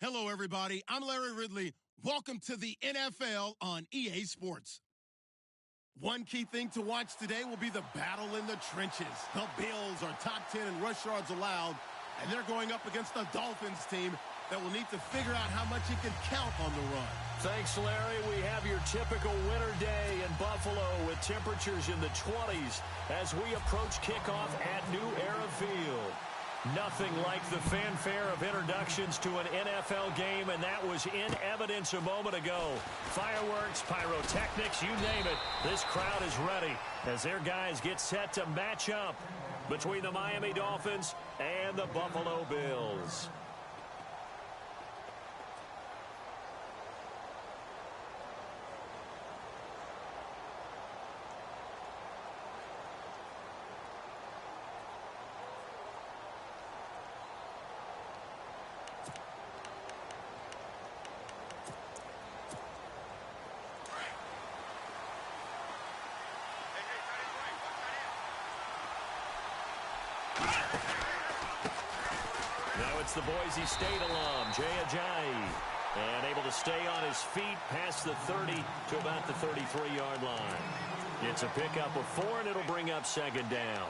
Hello, everybody. I'm Larry Ridley. Welcome to the NFL on EA Sports. One key thing to watch today will be the battle in the trenches. The Bills are top 10 in rush yards allowed, and they're going up against a Dolphins team that will need to figure out how much it can count on the run. Thanks, Larry. We have your typical winter day in Buffalo with temperatures in the 20s as we approach kickoff at New Era Field. Nothing like the fanfare of introductions to an NFL game, and that was in evidence a moment ago. Fireworks, pyrotechnics, you name it. This crowd is ready as their guys get set to match up between the Miami Dolphins and the Buffalo Bills. The Boise State alum, Jay Ajayi, and able to stay on his feet past the 30 to about the 33-yard line. It's a pickup of 4, and it'll bring up second down.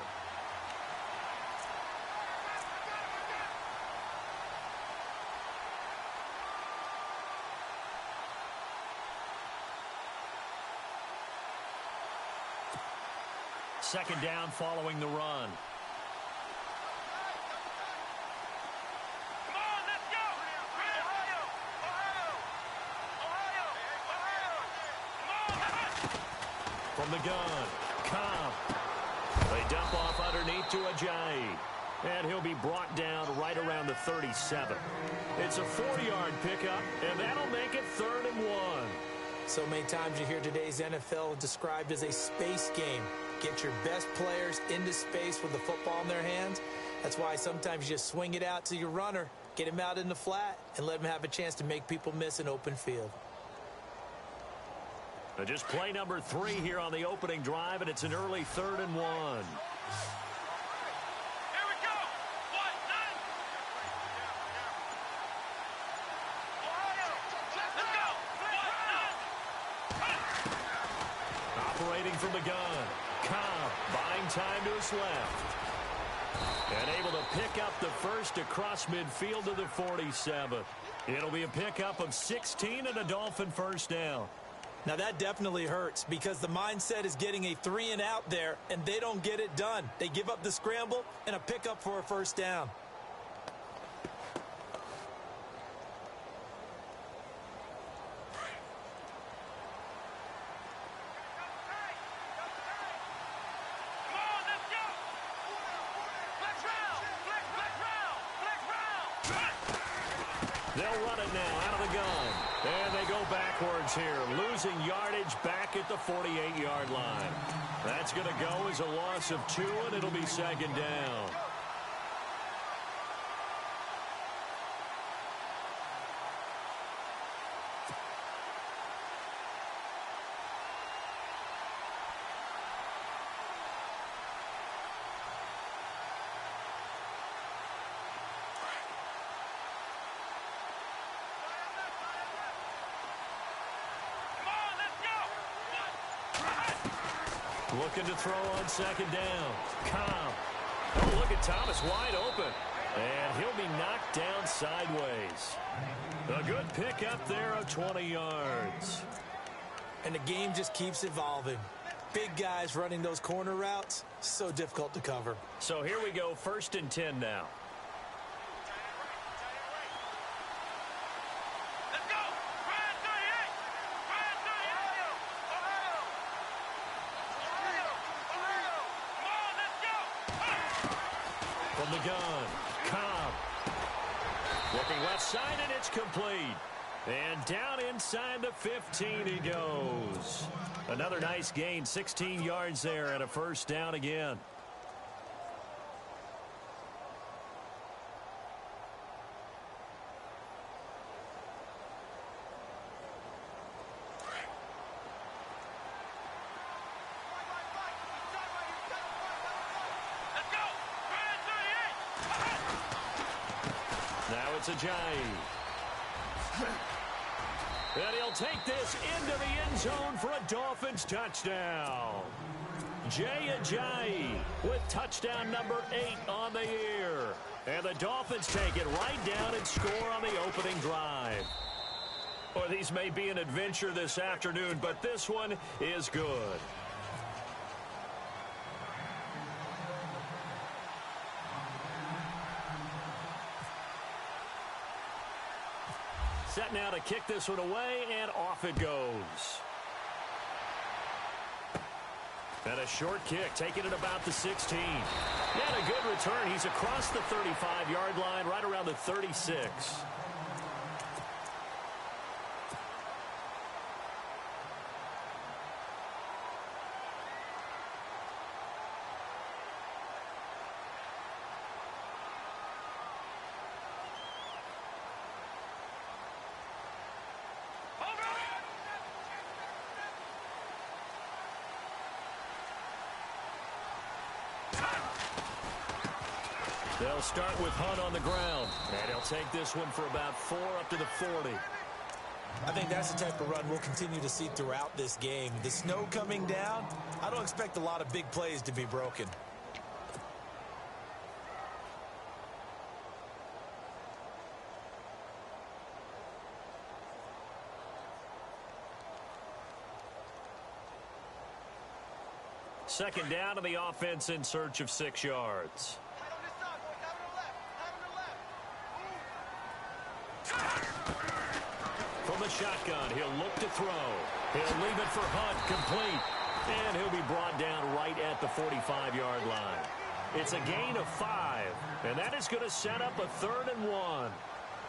Second down following the run. From the gun, Cobb. They dump off underneath to Ajayi. And he'll be brought down right around the 37. It's a 40-yard pickup, and that'll make it 3rd and 1. So many times you hear today's NFL described as a space game. Get your best players into space with the football in their hands. That's why sometimes you just swing it out to your runner, get him out in the flat, and let him have a chance to make people miss an open field. Just play number 3 here on the opening drive, and it's an early 3rd and 1. Here we go. 1, 9. Ohio, let's go. 1, 9. Operating from the gun, Cobb buying time to his left. And able to pick up the first across midfield to the 47. It'll be a pickup of 16 and a Dolphin first down. Now that definitely hurts because the mindset is getting a 3 and out there, and they don't get it done. They give up the scramble and a pickup for a first down. They'll run it now out of the gun. And they go backwards here, losing yardage back at the 48-yard line. That's going to go as a loss of 2, and it'll be second down. Looking to throw on second down. Cobb. Oh, look at Thomas wide open. And he'll be knocked down sideways. A good pickup there of 20 yards. And the game just keeps evolving. Big guys running those corner routes, so difficult to cover. So here we go, 1st and 10 now. From the gun, Cobb. Looking left side, and it's complete. And down inside the 15 he goes. Another nice gain, 16 yards there, and a first down again. Now it's Ajayi. And he'll take this into the end zone for a Dolphins touchdown. Jay Ajayi with touchdown number 8 on the year. And the Dolphins take it right down and score on the opening drive. Well, these may be an adventure this afternoon, but this one is good. Set now to kick this one away, and off it goes. And a short kick, taking it about the 16. And a good return. He's across the 35-yard line, right around the 36. They'll start with Hunt on the ground. And he'll take this one for about 4 up to the 40. I think that's the type of run we'll continue to see throughout this game. The snow coming down, I don't expect a lot of big plays to be broken. Second down, and the offense in search of 6 yards. From the shotgun, he'll look to throw. He'll leave it for Hunt, complete. And he'll be brought down right at the 45-yard line. It's a gain of 5, and that is going to set up a 3rd and 1.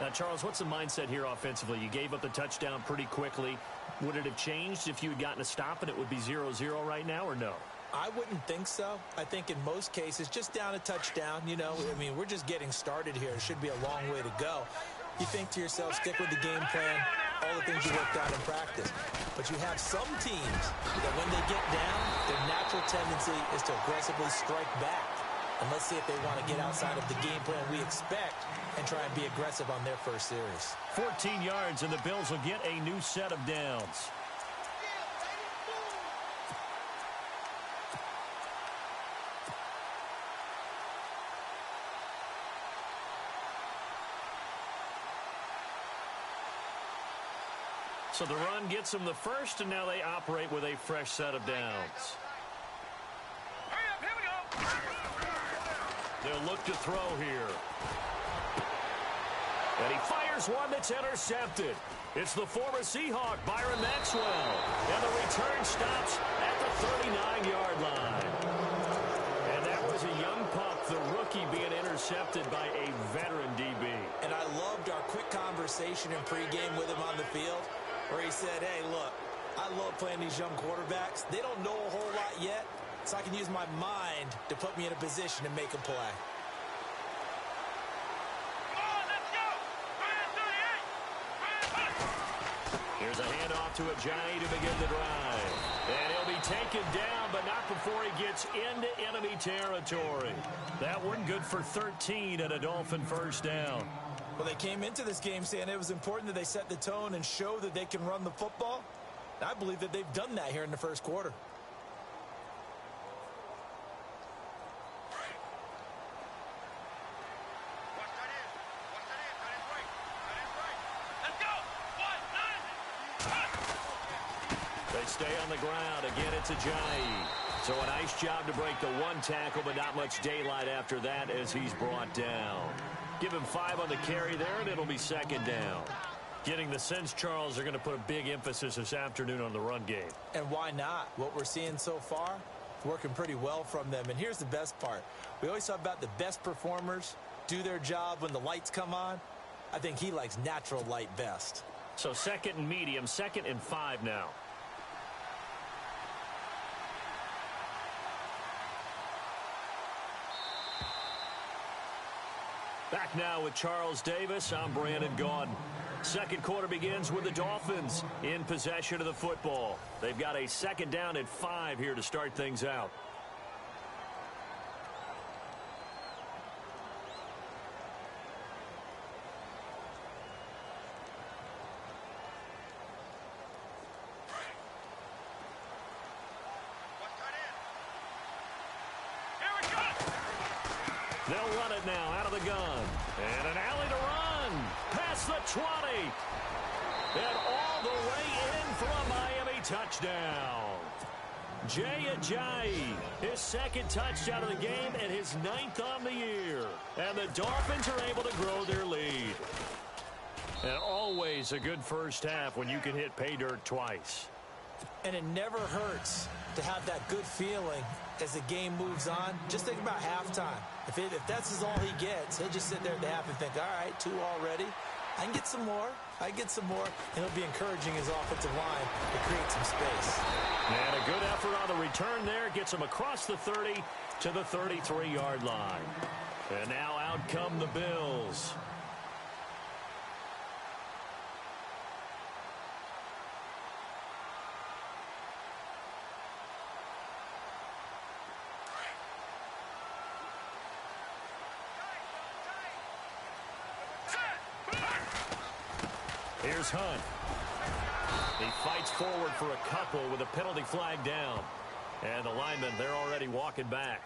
Now, Charles, what's the mindset here offensively? You gave up the touchdown pretty quickly. Would it have changed if you had gotten a stop and it would be 0-0 right now, or no? I wouldn't think so. I think in most cases, just down a touchdown, you know, I mean, we're just getting started here. It should be a long way to go. You think to yourself, stick with the game plan, all the things you worked out in practice. But you have some teams that when they get down, their natural tendency is to aggressively strike back. And let's see if they want to get outside of the game plan we expect and try and be aggressive on their first series. 14 yards, and the Bills will get a new set of downs. So the run gets them the first, and now they operate with a fresh set of downs. Hurry up, here we go. They'll look to throw here. And he fires one that's intercepted. It's the former Seahawk, Byron Maxwell. And the return stops at the 39-yard line. And that was a young pup, the rookie, being intercepted by a veteran DB. And I loved our quick conversation in pregame with him on the field, where he said, hey, look, I love playing these young quarterbacks. They don't know a whole lot yet, so I can use my mind to put me in a position to make a play. Come on, let's go. Ryan 38. Here's a handoff to Ajayi to begin the drive. And he'll be taken down, but not before he gets into enemy territory. That one good for 13 and a Dolphin first down. Well, they came into this game saying it was important that they set the tone and show that they can run the football. And I believe that they've done that here in the first quarter. Watch that in. Watch that in. That is right. That is right. Let's go. 1, 9. They stay on the ground. Again, it's Ajayi. So a nice job to break the one tackle, but not much daylight after that as he's brought down. Give him 5 on the carry there, and it'll be second down. Getting the sense, Charles, they're going to put a big emphasis this afternoon on the run game. And why not? What we're seeing so far, working pretty well from them. And here's the best part. We always talk about the best performers do their job when the lights come on. I think he likes natural light best. So second and medium, 2nd and 5 now. Back now with Charles Davis. I'm Brandon Gaudin. Second quarter begins with the Dolphins in possession of the football. They've got a second down at 5 here to start things out. They'll run it now out of the gun. And an alley to run. Past the 20. And all the way in for a Miami touchdown. Jay Ajayi, his second touchdown of the game and his 9th on the year. And the Dolphins are able to grow their lead. And always a good first half when you can hit pay dirt twice. And it never hurts to have that good feeling as the game moves on. Just think about halftime. If that's all he gets, he'll just sit there at the half and think, all right, 2 already. I can get some more. I can get some more. And he'll be encouraging his offensive line to create some space. And a good effort on the return there. Gets him across the 30 to the 33-yard line. And now out come the Bills. Here's Hunt. He fights forward for a couple with a penalty flag down. And the linemen, they're already walking back.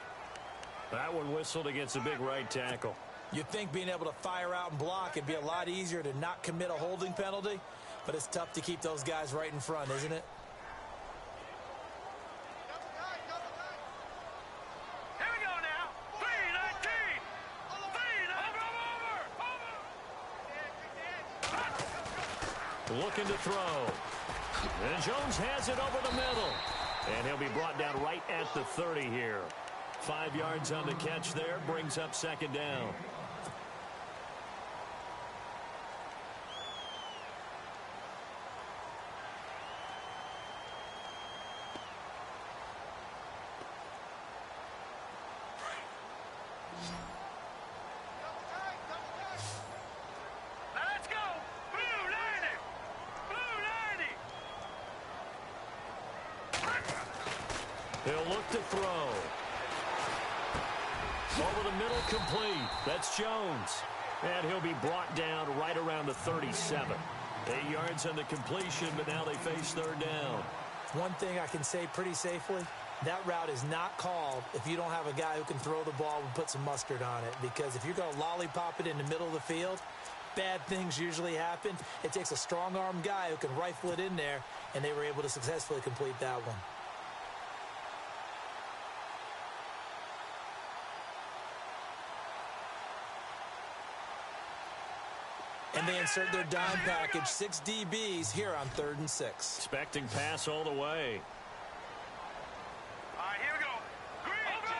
That one whistled against a big right tackle. You'd think being able to fire out and block it'd be a lot easier to not commit a holding penalty, but it's tough to keep those guys right in front, isn't it? Here we go now. 3-19. Looking to throw. And Jones has it over the middle. And he'll be brought down right at the 30 here. 5 yards on the catch there. Brings up second down. Let's go. Blue 90. Blue 90. He'll look to throw. Over the middle, complete. That's Jones. And he'll be brought down right around the 37. 8 yards on the completion, but now they face third down. One thing I can say pretty safely, that route is not called if you don't have a guy who can throw the ball and put some mustard on it. Because if you're going to lollipop it in the middle of the field, bad things usually happen. It takes a strong-arm guy who can rifle it in there, and they were able to successfully complete that one. And they insert their dime package, 6 DBs here on 3rd and 6. Expecting pass all the way. All right, here we go. Green. Over.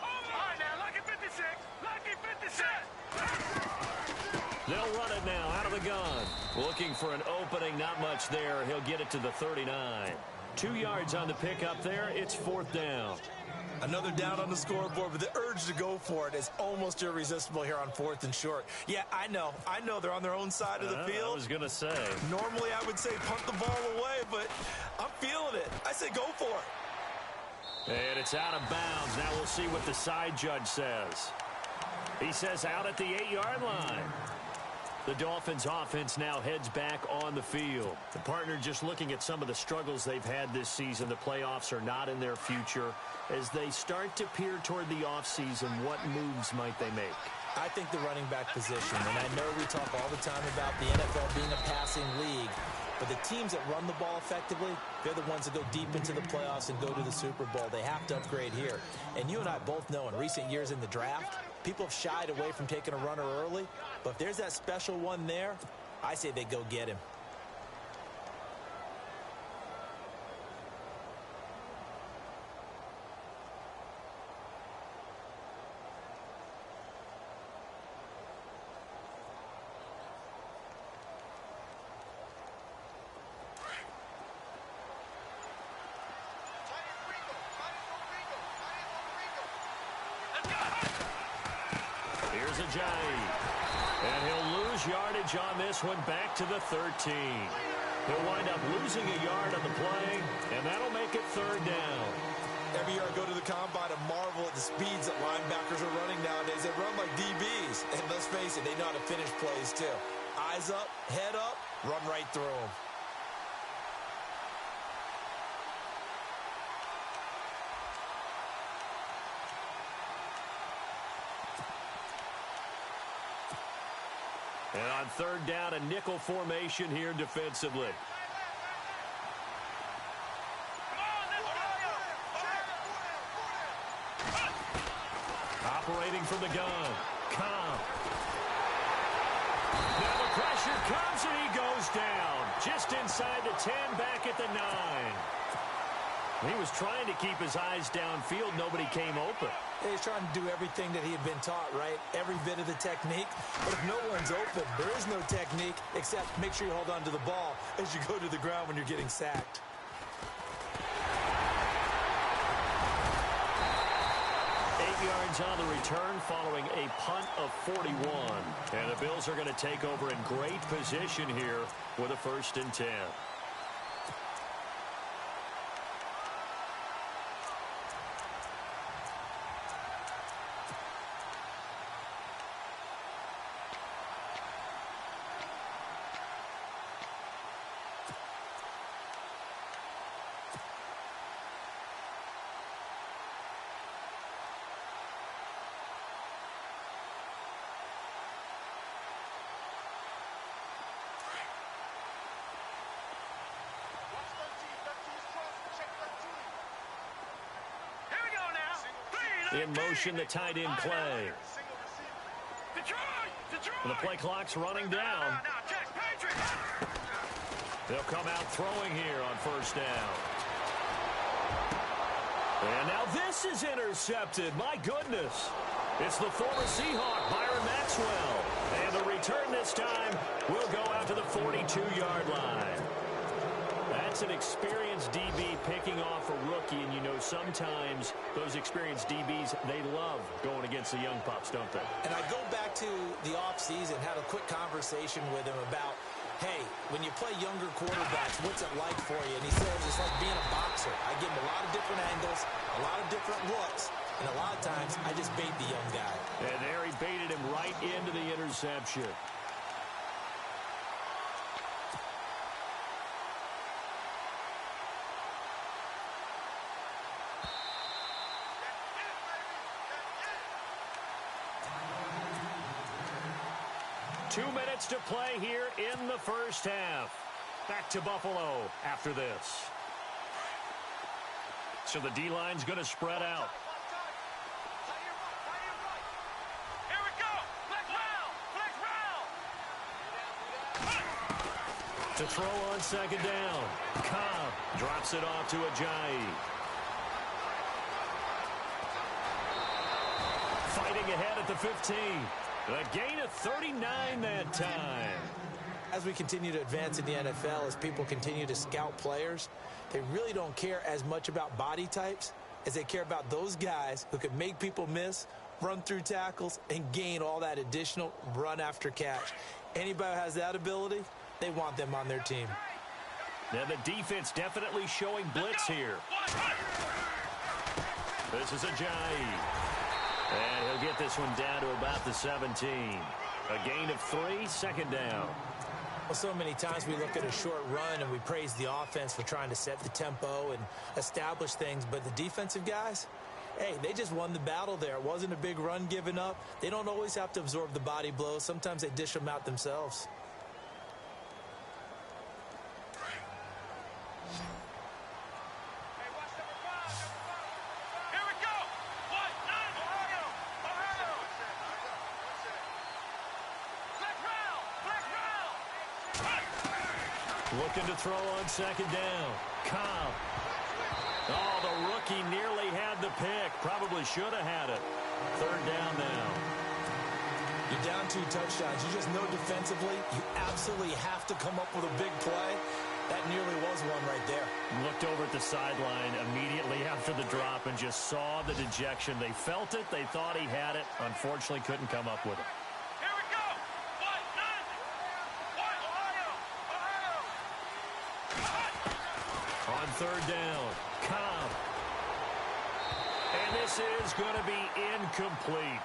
All right, now, lucky 56. Lucky 56. They'll run it now out of the gun. Looking for an opening, not much there. He'll get it to the 39. 2 yards on the pickup there. It's 4th down. Another down on the scoreboard, but the urge to go for it is almost irresistible here on 4th and short. Yeah, I know they're on their own side of the field. I was going to say. Normally I would say punt the ball away, but I'm feeling it. I say go for it. And it's out of bounds. Now we'll see what the side judge says. He says out at the 8-yard line. The Dolphins offense now heads back on the field. The partner just looking at some of the struggles they've had this season. The playoffs are not in their future. As they start to peer toward the offseason, what moves might they make? I think the running back position, and I know we talk all the time about the NFL being a passing league, but the teams that run the ball effectively, they're the ones that go deep into the playoffs and go to the Super Bowl. They have to upgrade here. And you and I both know in recent years in the draft, people have shied away from taking a runner early, but if there's that special one there, I say they go get him. Here's Ajayi. And he'll lose yardage on this one back to the 13. He'll wind up losing a yard on the play, and that'll make it 3rd down. Every year I go to the combine and marvel at the speeds that linebackers are running nowadays. They run like DBs. And let's face it, they know how to finish plays too. Eyes up, head up, run right through them. And on third down, a nickel formation here defensively. Operating from the gun. Cobb. Now the pressure comes and he goes down. Just inside the 10, back at the 9. He was trying to keep his eyes downfield. Nobody came open. He was trying to do everything that he had been taught, right? Every bit of the technique. But if no one's open, there is no technique except make sure you hold on to the ball as you go to the ground when you're getting sacked. Yards on the return following a punt of 41. And the Bills are going to take over in great position here with a 1st and 10. In motion, the tight end play. And the play clock's running down. They'll come out throwing here on 1st down. And now this is intercepted. My goodness. It's the former Seahawk, Byron Maxwell. And the return this time will go out to the 42-yard line. That's an experienced DB picking off a rookie, and you know sometimes those experienced DBs, they love going against the young pups, don't they? And I go back to the offseason, had a quick conversation with him about, hey, when you play younger quarterbacks, what's it like for you? And he says it's like being a boxer. I give him a lot of different angles, a lot of different looks, and a lot of times I just bait the young guy. And there he baited him right into the interception. To play here in the 1st half. Back to Buffalo after this. So the D-line's going to spread out. Here we go. Flex round. To throw on 2nd down. Cobb drops it off to Ajayi. Fighting ahead at the 15. A gain of 39 that time. As we continue to advance in the NFL, as people continue to scout players, they really don't care as much about body types as they care about those guys who can make people miss, run through tackles, and gain all that additional run after catch. Anybody who has that ability, they want them on their team. Now the defense definitely showing blitz here. This is Ajayi. And he'll get this one down to about the 17. A gain of 3, 2nd down. Well, so many times we look at a short run and we praise the offense for trying to set the tempo and establish things. But the defensive guys, hey, they just won the battle there. It wasn't a big run given up. They don't always have to absorb the body blows. Sometimes they dish them out themselves. Looking to throw on 2nd down. Cobb. Oh, the rookie nearly had the pick. Probably should have had it. 3rd down now. You're down 2 touchdowns. You just know defensively you absolutely have to come up with a big play. That nearly was one right there. Looked over at the sideline immediately after the drop and just saw the dejection. They felt it. They thought he had it. Unfortunately, couldn't come up with it. On 3rd down, Cobb. And this is going to be incomplete.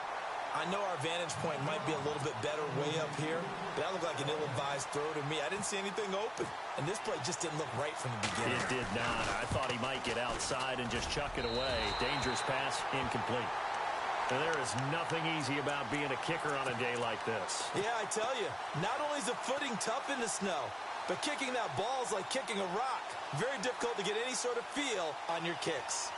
I know our vantage point might be a little bit better way up here, but that looked like an ill-advised throw to me. I didn't see anything open, and this play just didn't look right from the beginning. It did not. I thought he might get outside and just chuck it away. Dangerous pass, incomplete. And there is nothing easy about being a kicker on a day like this. Yeah, I tell you, not only is the footing tough in the snow, but kicking that ball is like kicking a rock. Very difficult to get any sort of feel on your kicks.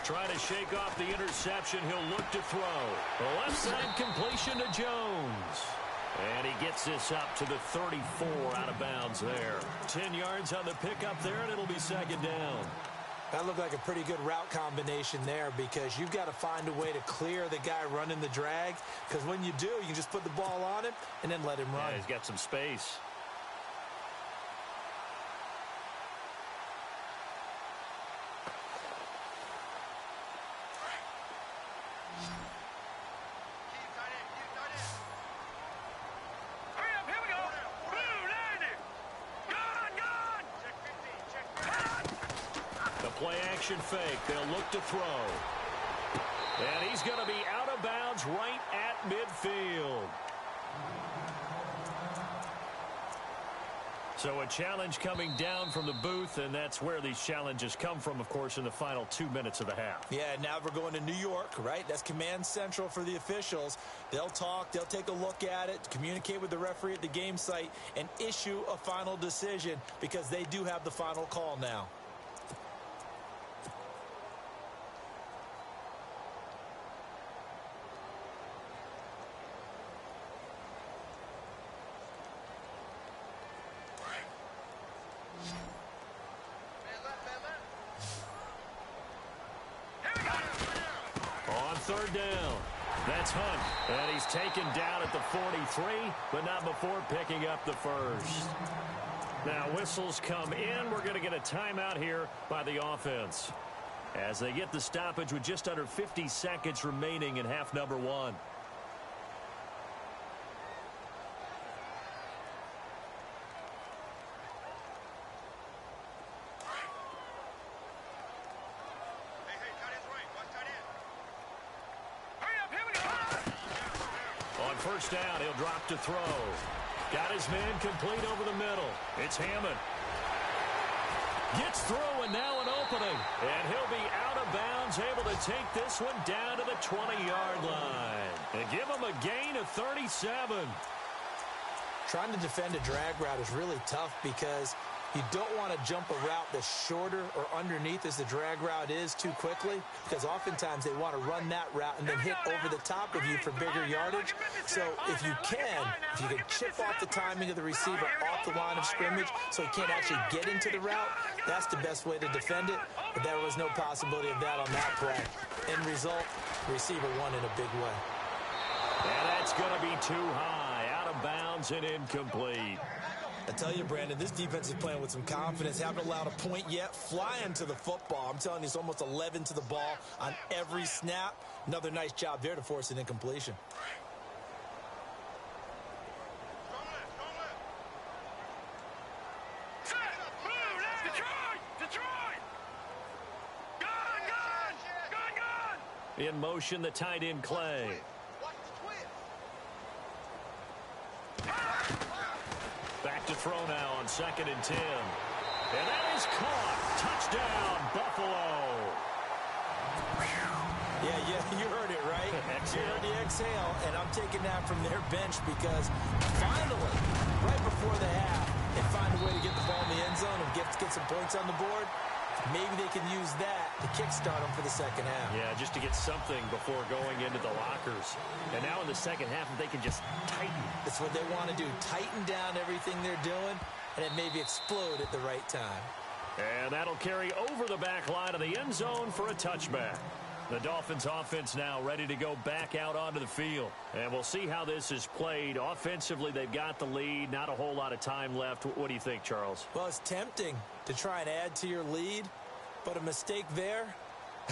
Trying to shake off the interception. He'll look to throw. The left side completion to Jones. And he gets this up to the 34 out of bounds there. 10 yards on the pickup there, and it'll be second down. That looked like a pretty good route combination there because you've got to find a way to clear the guy running the drag, because when you do, you can just put the ball on him and then let him run. Yeah, he's got some space. Play-action fake. They'll look to throw. And he's going to be out of bounds right at midfield. So a challenge coming down from the booth, and that's where these challenges come from, of course, in the final 2 minutes of the half. Yeah, now we're going to New York, right? That's command central for the officials. They'll talk, they'll take a look at it, communicate with the referee at the game site, and issue a final decision because they do have the final call now. Third down. That's Hunt. And he's taken down at the 43, but not before picking up the first. Now whistles come in. We're going to get a timeout here by the offense as they get the stoppage with just under 50 seconds remaining in half number one. First down, he'll drop to throw. Got his man complete over the middle. It's Hammond. Gets through, and now an opening. And he'll be out of bounds, able to take this one down to the 20-yard line. And give him a gain of 37. Trying to defend a drag route is really tough because you don't want to jump a route that's shorter or underneath as the drag route is too quickly, because oftentimes they want to run that route and then hit over the top of you for bigger yardage. So if you can chip off the timing of the receiver off the line of scrimmage so he can't actually get into the route, that's the best way to defend it. But there was no possibility of that on that play. End result, the receiver won in a big way. And that's going to be too high, out of bounds and incomplete. I tell you, Brandon, this defense is playing with some confidence. Haven't allowed a point yet. Flying to the football. I'm telling you, it's almost 11 to the ball on every snap. Another nice job there to force an incompletion. In motion, the tight end Clay. Back to throw now on 2nd and 10. And that is caught. Touchdown, Buffalo. Yeah, you heard it, right? You heard the exhale, and I'm taking that from their bench because finally, right before the half, they find a way to get the ball in the end zone and get some points on the board. Maybe they can use that to kickstart them for the second half. Yeah, just to get something before going into the lockers. And now in the second half, if they can just tighten. That's what they want to do. Tighten down everything they're doing, and then maybe explode at the right time. And that'll carry over the back line of the end zone for a touchback. The Dolphins offense now ready to go back out onto the field. And we'll see how this is played. Offensively, they've got the lead. Not a whole lot of time left. What do you think, Charles? Well, it's tempting to try and add to your lead, but a mistake there,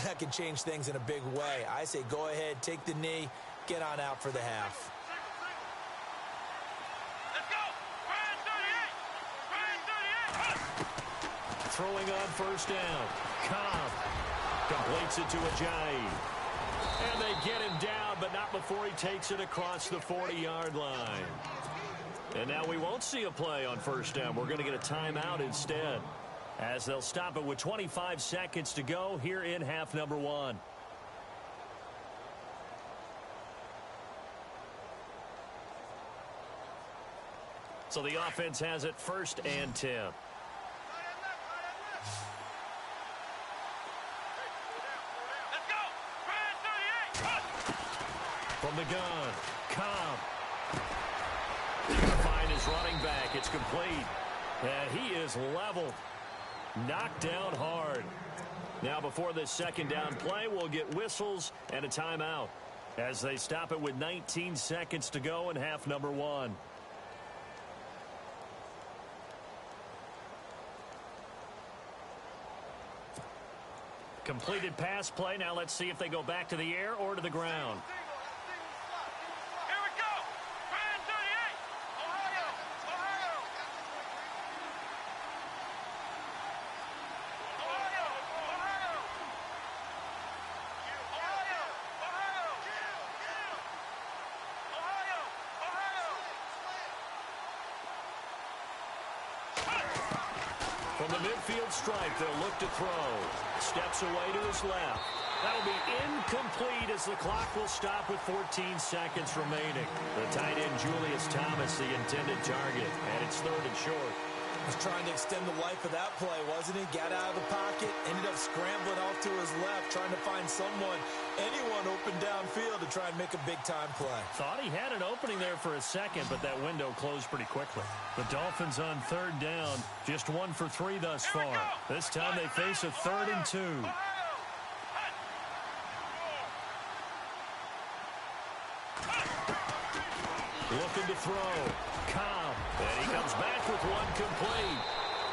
that can change things in a big way. I say go ahead, take the knee, get on out for the half. Let's go! Brian 38! Throwing on first down. Cobb completes it to Ajayi. And they get him down, but not before before he takes it across the 40-yard line. And now we won't see a play on first down. We're going to get a timeout instead, as they'll stop it with 25 seconds to go here in half number 1. So the offense has it 1st and 10. From the gun, Cobb. Find his running back. It's complete. And he is leveled. Knocked down hard. Now before this second down play, we'll get whistles and a timeout, as they stop it with 19 seconds to go in half number 1. Completed pass play. Now let's see if they go back to the air or to the ground. Here we go. Brand 38. Ohio. Ohio. Ohio. Ohio. Ohio. Ohio. Ohio. From the midfield stripe, they'll look to throw. Steps away to his left. That'll be incomplete as the clock will stop with 14 seconds remaining. The tight end, Julius Thomas, the intended target, and it's 3rd and short. Was trying to extend the life of that play, wasn't he? Got out of the pocket, ended up scrambling off to his left, trying to find anyone open downfield to try and make a big-time play. Thought he had an opening there for a second, but that window closed pretty quickly. The Dolphins on 3rd down, just 1 for 3 thus far. This time they face a 3rd and 2. Looking to throw. Cobb. And he comes back with one complete.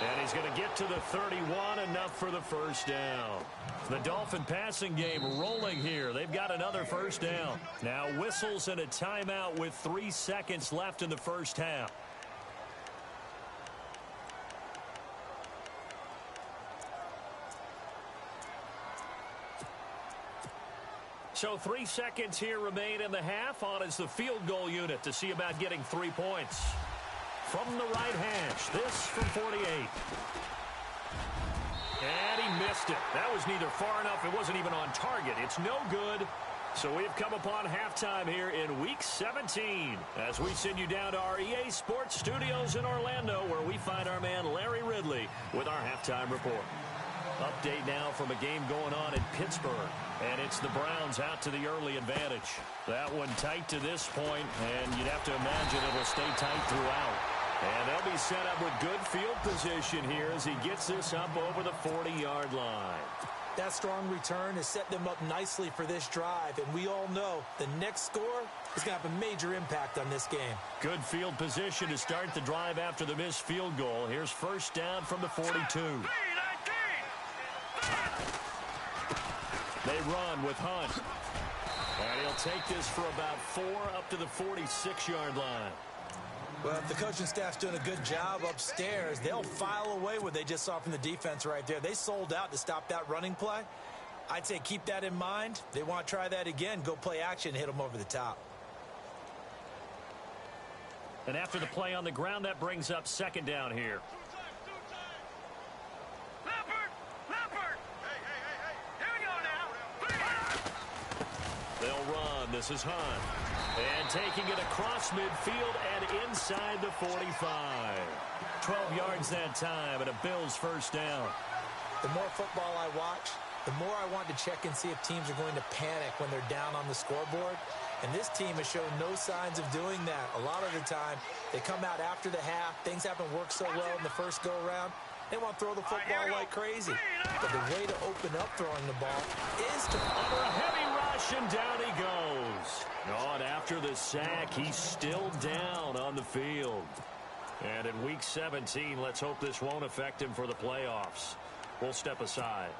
And he's going to get to the 31, enough for the first down. The Dolphin passing game rolling here. They've got another first down. Now whistles and a timeout with 3 seconds left in the first half. So 3 seconds here remain in the half. On is the field goal unit to see about getting 3 points. From the right hash, this from 48. And he missed it. That was neither far enough. It wasn't even on target. It's no good. So we've come upon halftime here in Week 17 as we send you down to our EA Sports Studios in Orlando, where we find our man Larry Ridley with our halftime report. Update now from a game going on in Pittsburgh, and it's the Browns out to the early advantage. That one tight to this point, and you'd have to imagine it'll stay tight throughout. And they'll be set up with good field position here as he gets this up over the 40-yard line. That strong return has set them up nicely for this drive, and we all know the next score is going to have a major impact on this game. Good field position to start the drive after the missed field goal. Here's first down from the 42. They run with Hunt. And he'll take this for about 4 up to the 46-yard line. Well, if the coaching staff's doing a good job upstairs, they'll file away what they just saw from the defense right there. They sold out to stop that running play. I'd say keep that in mind. They want to try that again. Go play action, hit them over the top. And after the play on the ground, that brings up second down here. They'll run. This is Hunt. And taking it across midfield and inside the 45. 12 yards that time and a Bills first down. The more football I watch, the more I want to check and see if teams are going to panic when they're down on the scoreboard. And this team has shown no signs of doing that. A lot of the time, they come out after the half. Things haven't worked so well in the first go-around. They want to throw the football like crazy. But the way to open up throwing the ball is to... Under a heavy rush, and down he goes. Oh, and after the sack, he's still down on the field. And in Week 17, let's hope this won't affect him for the playoffs. We'll step aside.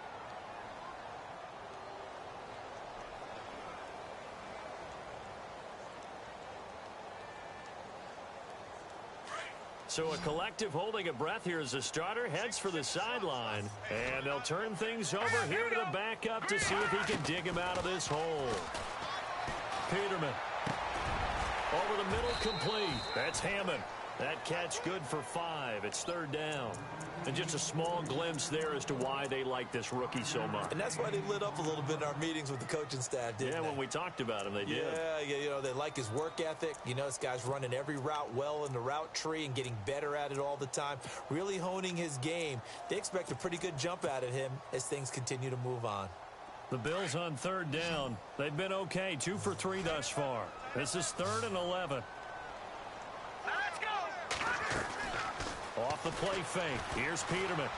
So a collective holding a breath here as the starter heads for the sideline. And they'll turn things over here to the backup to see if he can dig him out of this hole. Peterman. Over the middle, complete. That's Hammond. That catch good for 5. It's 3rd down. And just a small glimpse there as to why they like this rookie so much. And that's why they lit up a little bit in our meetings with the coaching staff, didn't they? Yeah, when we talked about him, they did. Yeah, you know, they like his work ethic. You know, this guy's running every route well in the route tree and getting better at it all the time, really honing his game. They expect a pretty good jump out of him as things continue to move on. The Bills on 3rd down. They've been okay, 2 for 3 thus far. This is 3rd and 11. Let's go! Off the play fake. Here's Peterman.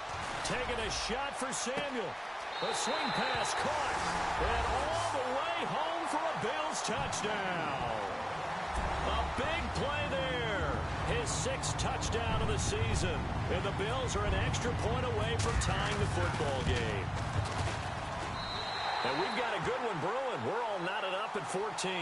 Taking a shot for Samuel. The swing pass caught. And all the way home for a Bills touchdown. A big play there. His 6th touchdown of the season. And the Bills are an extra point away from tying the football game. And we've got a good one brewing. We're all knotted up at 14.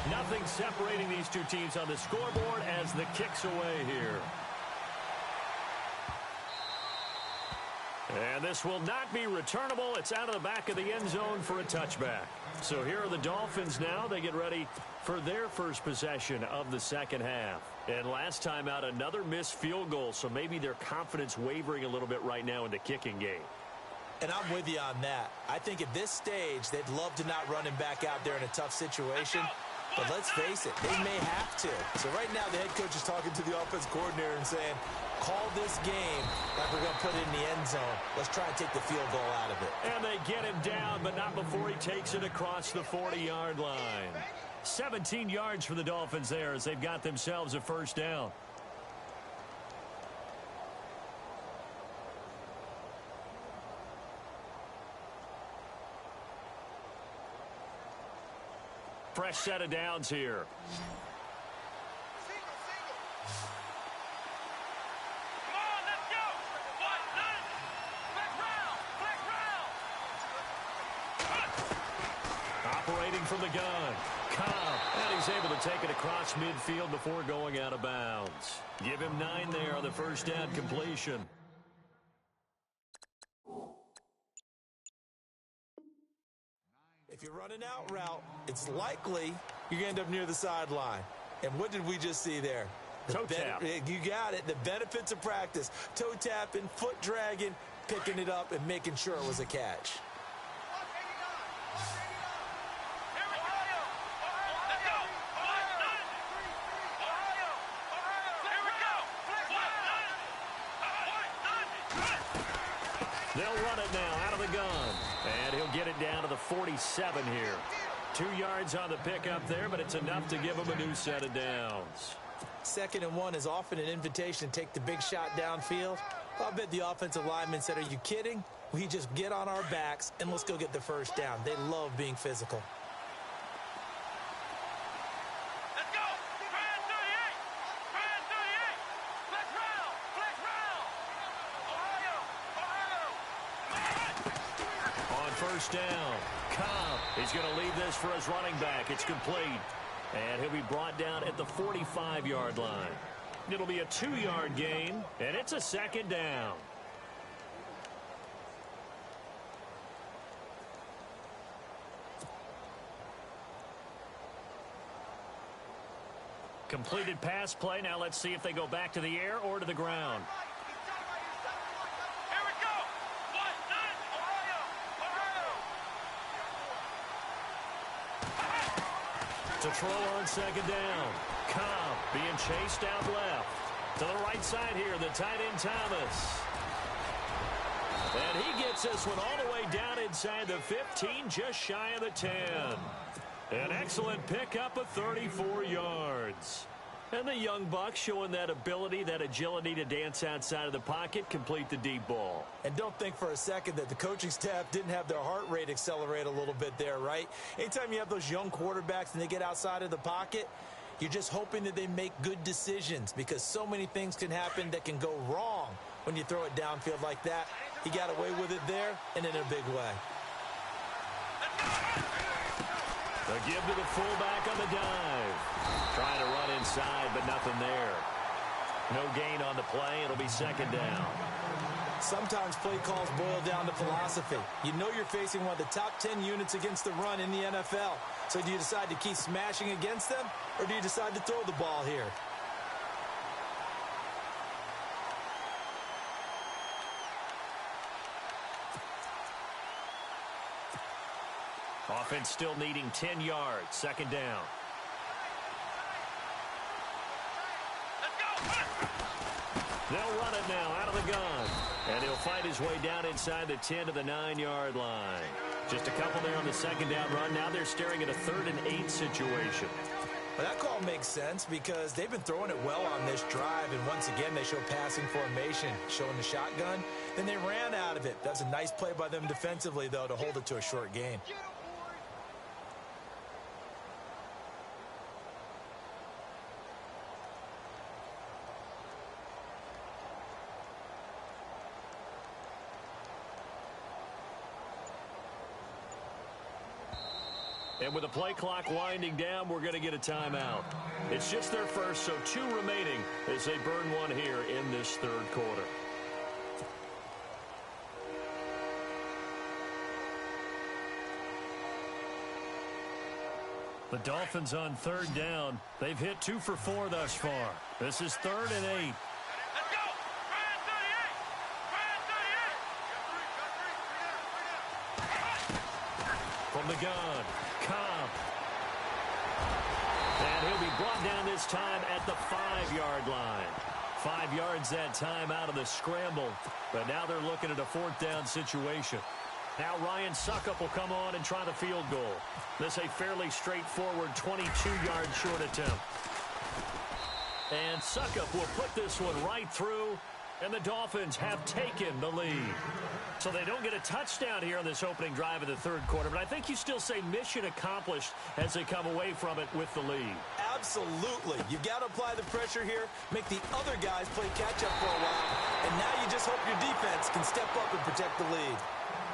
Nothing separating these two teams on the scoreboard as the kick's away here. And this will not be returnable. It's out of the back of the end zone for a touchback. So here are the Dolphins now. They get ready for their first possession of the second half. And last time out, another missed field goal. So maybe their confidence wavering a little bit right now in the kicking game. And I'm with you on that. I think at this stage, they'd love to not run him back out there in a tough situation. But let's face it, they may have to. So right now, the head coach is talking to the offense coordinator and saying, call this game like we're going to put it in the end zone. Let's try and take the field goal out of it. And they get him down, but not before he takes it across the 40-yard line. 17 yards for the Dolphins there as they've got themselves a first down. Fresh set of downs here. Come on, let's go! Flex round! Operating from the gun. Cobb. And he's able to take it across midfield before going out of bounds. Give him 9 there on the first down completion. If you're running out route, it's likely you're going to end up near the sideline. And what did we just see there? Toe tap. You got it. The benefits of practice. Toe tapping, foot dragging, picking it up, and making sure it was a catch. They'll run it now out of the gun. And he'll get it down to the 47 here. 2 yards on the pickup there, but it's enough to give him a new set of downs. 2nd and 1 is often an invitation to take the big shot downfield. I'll bet the offensive lineman said, are you kidding? We just get on our backs and let's go get the first down. They love being physical. Let's go! Brand 38! Brand 38! Flex round! Flex round! Ohio! On first down, Cobb. He's going to leave this for his running back. It's complete. And he'll be brought down at the 45-yard line. It'll be a 2-yard gain, and it's a 2nd down. Completed pass play. Now let's see if they go back to the air or to the ground. Here we go! Ohio! To throw on 2nd down. Cobb being chased out left. To the right side here, the tight end Thomas. And he gets this one all the way down inside the 15, just shy of the 10. An excellent pickup of 34 yards. And the young buck showing that ability, that agility to dance outside of the pocket, complete the deep ball. And don't think for a second that the coaching staff didn't have their heart rate accelerate a little bit there, right? Anytime you have those young quarterbacks and they get outside of the pocket, you're just hoping that they make good decisions because so many things can happen that can go wrong when you throw it downfield like that. He got away with it there and in a big way. The give to the fullback on the dive. Trying to run inside, but nothing there. No gain on the play. It'll be second down. Sometimes play calls boil down to philosophy. You know you're facing one of the top 10 units against the run in the NFL. So do you decide to keep smashing against them, or do you decide to throw the ball here? Offense still needing 10 yards. Second down. They'll run it now out of the gun. And he'll fight his way down inside the 10 to the 9-yard line. Just a couple there on the second down run. Now they're staring at a 3rd and 8 situation. Well, that call makes sense because they've been throwing it well on this drive. And once again, they show passing formation, showing the shotgun. Then they ran out of it. That's a nice play by them defensively, though, to hold it to a short gain. And with the play clock winding down, we're going to get a timeout. It's just their first, so 2 remaining as they burn one here in this 3rd quarter. The Dolphins on 3rd down. They've hit 2 for 4 thus far. This is 3rd and 8. From the gun, Cobb. And he'll be brought down this time at the 5-yard line. 5 yards that time out of the scramble. But now they're looking at a 4th down situation. Now Ryan Suckup will come on and try the field goal. This a fairly straightforward 22-yard short attempt. And Suckup will put this one right through. And the Dolphins have taken the lead. So they don't get a touchdown here on this opening drive of the 3rd quarter. But I think you still say mission accomplished as they come away from it with the lead. Absolutely. You've got to apply the pressure here, make the other guys play catch-up for a while, and now you just hope your defense can step up and protect the lead.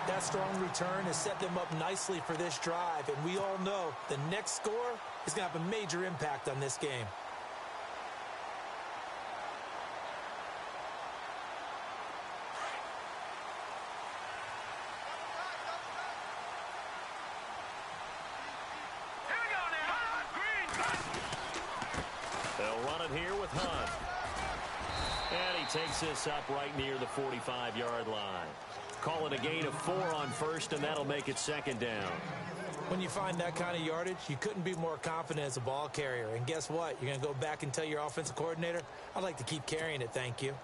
That strong return has set them up nicely for this drive, and we all know the next score is going to have a major impact on this game. Takes this up right near the 45-yard line. Call it a gain of 4 on 1st, and that'll make it 2nd down. When you find that kind of yardage, you couldn't be more confident as a ball carrier. And guess what? You're going to go back and tell your offensive coordinator, I'd like to keep carrying it, thank you.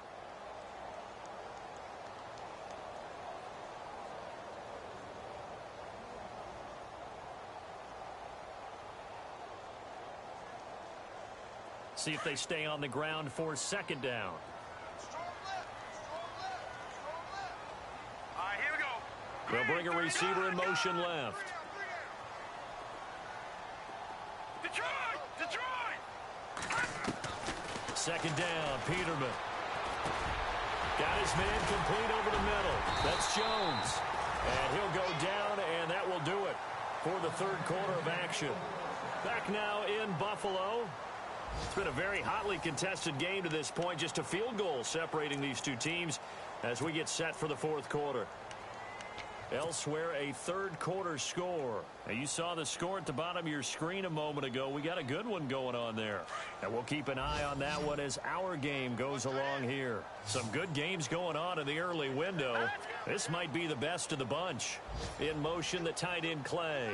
See if they stay on the ground for 2nd down. They'll bring a receiver in motion left. Second down, Peterman. Got his man complete over the middle. That's Jones. And he'll go down, and that will do it for the 3rd quarter of action. Back now in Buffalo. It's been a very hotly contested game to this point. Just a field goal separating these two teams as we get set for the 4th quarter. Elsewhere, a 3rd quarter score. Now, you saw the score at the bottom of your screen a moment ago. We got a good one going on there. And we'll keep an eye on that one as our game goes along here. Some good games going on in the early window. This might be the best of the bunch. In motion, the tight end Clay.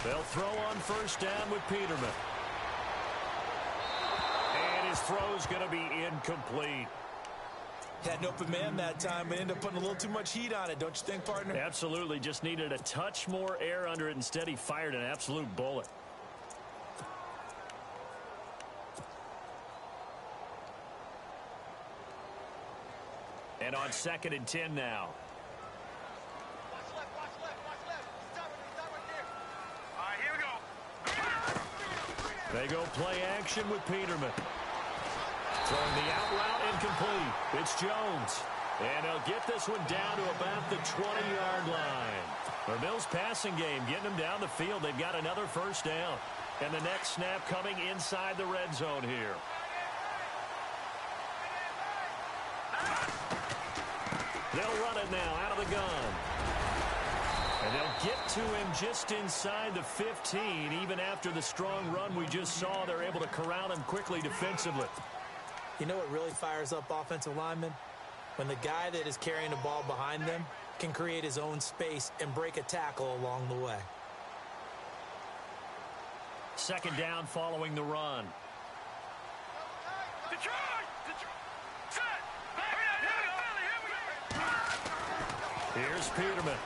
They'll throw on 1st down with Peterman. And his throw's going to be incomplete. Had an open man that time, but ended up putting a little too much heat on it, don't you think, partner? Absolutely. Just needed a touch more air under it. Instead, he fired an absolute bullet. And on 2nd and 10 now. They go play action with Peterman. Throwing the out route incomplete. It's Jones. And they'll get this one down to about the 20-yard line. The Bills' passing game getting them down the field. They've got another first down. And the next snap coming inside the red zone here. They'll run it now out of the gun. And they'll get to him just inside the 15. Even after the strong run we just saw, they're able to corral him quickly defensively. You know what really fires up offensive linemen? When the guy that is carrying the ball behind them can create his own space and break a tackle along the way. Second down following the run. Detroit! Set! Here's Peterman.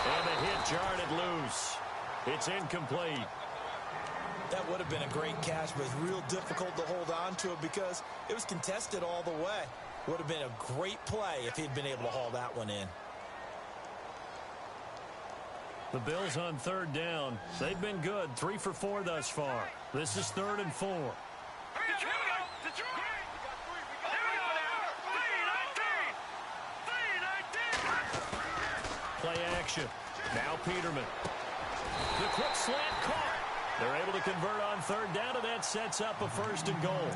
And the hit jarred it loose. It's incomplete. That would have been a great catch, but it's real difficult to hold on to it because it was contested all the way. Would have been a great play if he'd been able to haul that one in. The Bills on third down. They've been good. 3 for 4 thus far. This is 3rd and 4. Play action. Now Peterman. The quick slant caught. They're able to convert on third down, and that sets up a 1st and goal.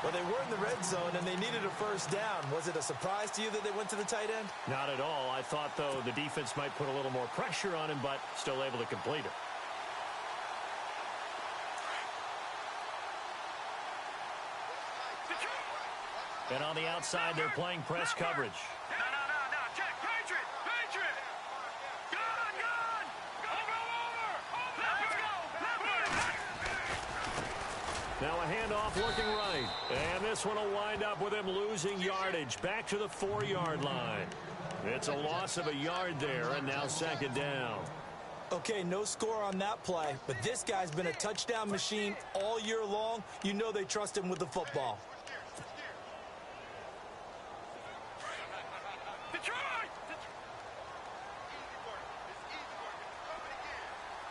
Well, they were in the red zone, and they needed a first down. Was it a surprise to you that they went to the tight end? Not at all. I thought, though, the defense might put a little more pressure on him, but still able to complete it. And on the outside, they're playing press coverage. No. Check. Patriot. Gun. Over. Let's go. Now a handoff looking right. And this one will wind up with him losing yardage. Back to the 4-yard line. It's a loss of a yard there, and now second down. Okay, no score on that play, but this guy's been a touchdown machine all year long. You know they trust him with the football. Detroit!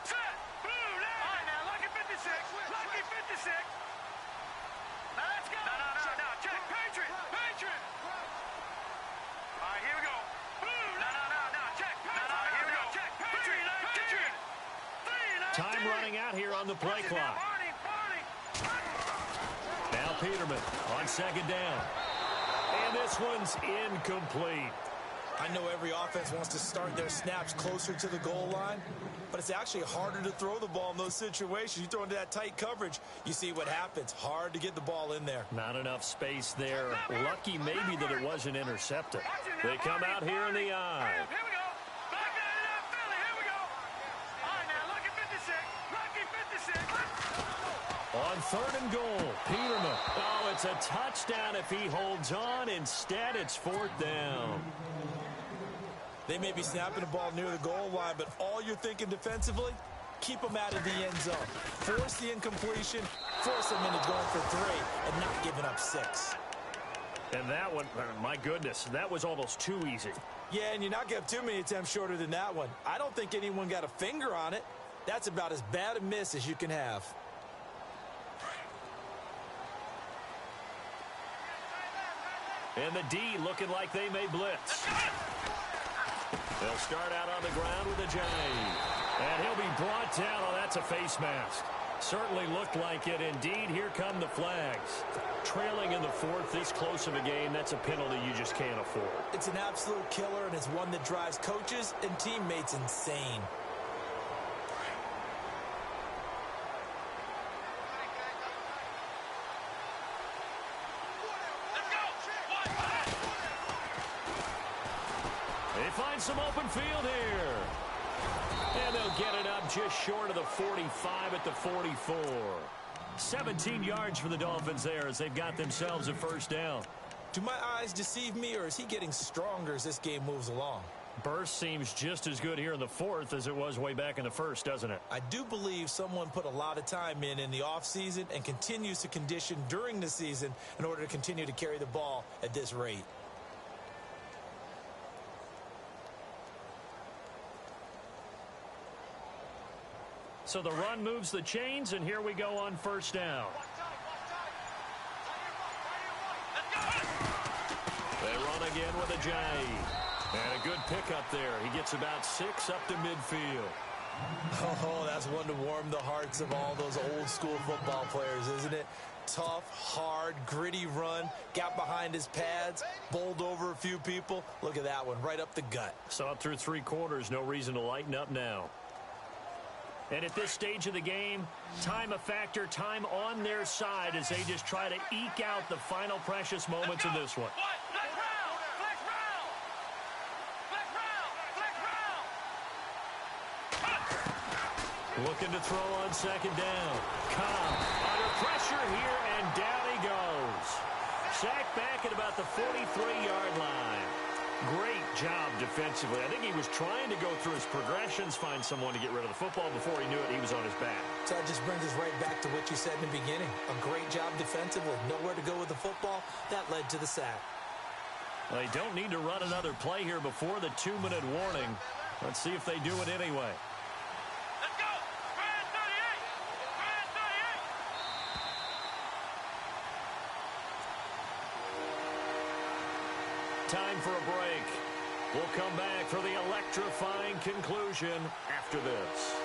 Set! Blue now! All right, now, lucky 56. Lucky 56. Now, let's go. No. Check. Patriot. All right, here we go. Blue. No. Check. All right, here we go. Check. Patriot. Time running out here on the play clock. Now Peterman on second down. And this one's incomplete. I know every offense wants to start their snaps closer to the goal line, but it's actually harder to throw the ball in those situations. You throw into that tight coverage, you see what happens. Hard to get the ball in there. Not enough space there. Lucky maybe that it wasn't intercepted. They come out here in the eye. Here we go. Back that it up, Philly. Here we go. All right, now, lucky 56. Lucky 56. On third and goal, Peterman. Oh, it's a touchdown if he holds on. Instead, it's 4th down. They may be snapping the ball near the goal line, but all you're thinking defensively, keep them out of the end zone. Force the incompletion, force them into going for 3 and not giving up 6. And that one, my goodness, that was almost too easy. Yeah, and you're not going to have too many attempts shorter than that one. I don't think anyone got a finger on it. That's about as bad a miss as you can have. And the D looking like they may blitz. They'll start out on the ground with a J. And he'll be brought down. Oh, that's a face mask. Certainly looked like it. Indeed, here come the flags. Trailing in the 4th, this close of a game, that's a penalty you just can't afford. It's an absolute killer, and it's one that drives coaches and teammates insane. They find some open field here. And they'll get it up just short of the 45 at the 44. 17 yards for the Dolphins there as they've got themselves a first down. Do my eyes deceive me, or is he getting stronger as this game moves along? Burst seems just as good here in the 4th as it was way back in the 1st, doesn't it? I do believe someone put a lot of time in the offseason and continues to condition during the season in order to continue to carry the ball at this rate. So the run moves the chains, and here we go on first down. Let's go. again with Ajayi. And a good pickup there. He gets about 6 up to midfield. Oh, that's one to warm the hearts of all those old school football players, isn't it? Tough, hard, gritty run, got behind his pads, bowled over a few people. Look at that one, right up the gut. Saw it through 3 quarters, no reason to lighten up now. And at this stage of the game, time a factor, time on their side as they just try to eke out the final precious moments in this one. Looking to throw on 2nd down. Cobb under pressure here, and down he goes. Sacked back at about the 43-yard line. Great job defensively. I think he was trying to go through his progressions, find someone to get rid of the football. Before he knew it, he was on his back. So that just brings us right back to what you said in the beginning. A great job defensively. Nowhere to go with the football. That led to the sack. Well, they don't need to run another play here before the 2-minute warning. Let's see if they do it anyway. Time for a break. We'll come back for the electrifying conclusion after this.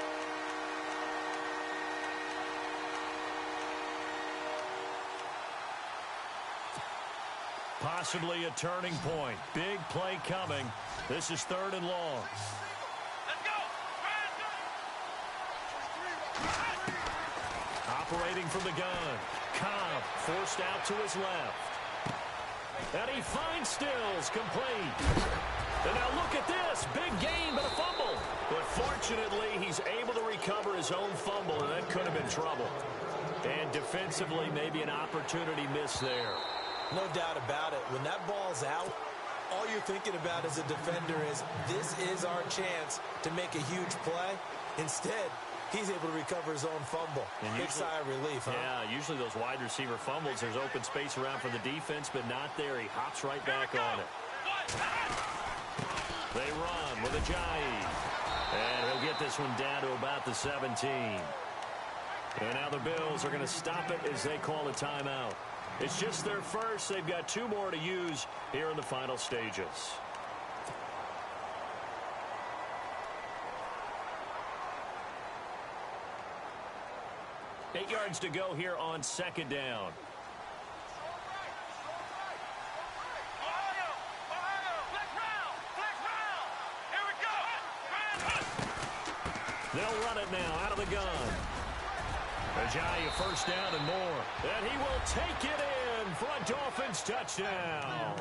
Possibly a turning point. Big play coming. This is 3rd and long. Let's go! Operating from the gun. Cobb forced out to his left. And he finds Stills, complete. And now look at this. Big gain, but a fumble. But fortunately, he's able to recover his own fumble, and that could have been trouble. And defensively, maybe an opportunity missed there. No doubt about it. When that ball's out, all you're thinking about as a defender is, this is our chance to make a huge play. Instead, he's able to recover his own fumble. Big sigh of relief, huh? Yeah, usually those wide receiver fumbles, there's open space around for the defense, but not there. He hops right back on it. They run with Ajayi. And he'll get this one down to about the 17. And now the Bills are going to stop it as they call a timeout. It's just their first. They've got 2 more to use here in the final stages. 8 yards to go here on 2nd down. They'll run it now out of the gun. Ajayi, a 1st down and more. And he will take it in for a Dolphins touchdown.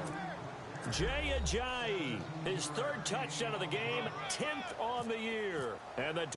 Jay Ajayi, his 3rd touchdown of the game, 10th on the year. And the